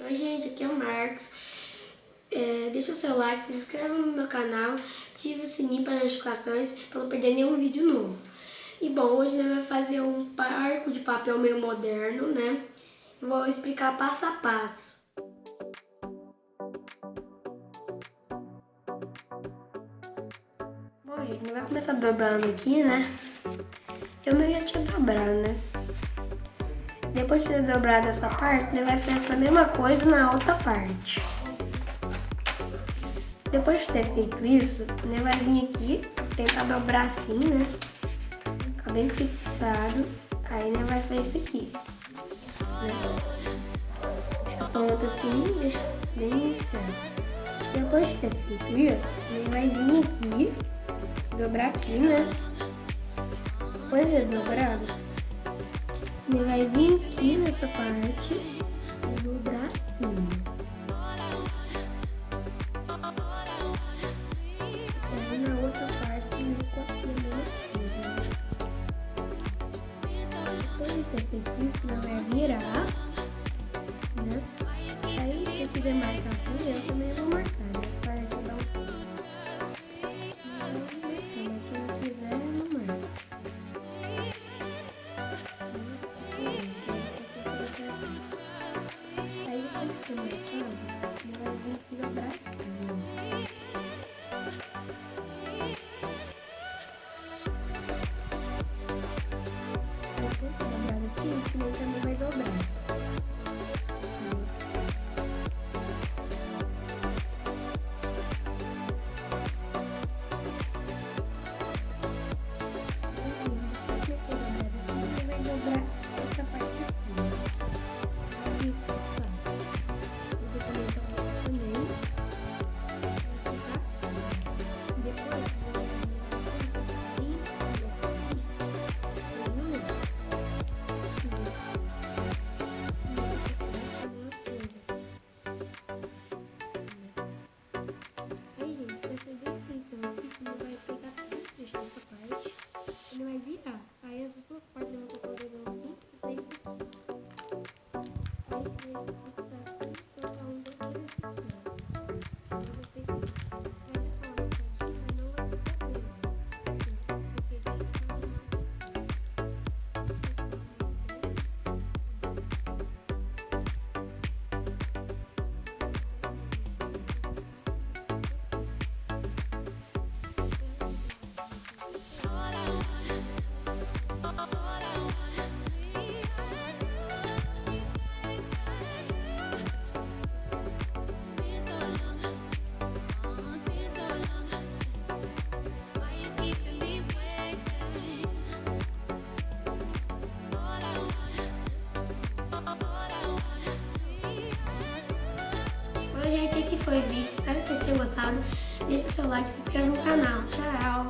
Oi gente, aqui é o Marcos. Deixa o seu like, se inscreva no meu canal, ative o sininho para notificações para não perder nenhum vídeo novo. E bom, hoje nós vamos fazer um arco de papel meio moderno, né? Vou explicar passo a passo. Bom gente, nós vamos começar dobrando aqui, né? Eu mesmo já tinha dobrado, né? Depois de ter dobrado essa parte, nós vamos fazer essa mesma coisa na outra parte. Depois de ter feito isso, nós vai vir aqui, tentar dobrar assim, né? Ficar bem fixado. Aí nós vai fazer isso aqui. Né? Ponta assim, deixa bem certo. Depois de ter feito isso, nós vai vir aqui, dobrar aqui, né? Depois de dobrado, nós vai vir aqui nessa parte e dobrar assim. Na outra parte eu continuo assim. Depois de ter feito isso, não é virar, né? Aí se eu quiser marcar aqui, eu também vou marcar, né? Para que dá um pouco. Mas se não quiser, eu não marco. Aí depois que eu marcar, eu vou vir aqui dobrar assim. Senão também vai dobrar. Vai dobrar essa parte aqui. Aí, eu também também. Depois ele vai virar. Aí as duas partes eu vou colocar assim e daí isso aqui. Aí você vai fixar assim, soltar um dedo e vai fixar. Vai deixar uma metadinha, mas não vai ficar bem. Porque daí Bom, gente, esse foi o vídeo. Espero que vocês tenham gostado. Deixa o seu like e se inscreva no canal. Tchau!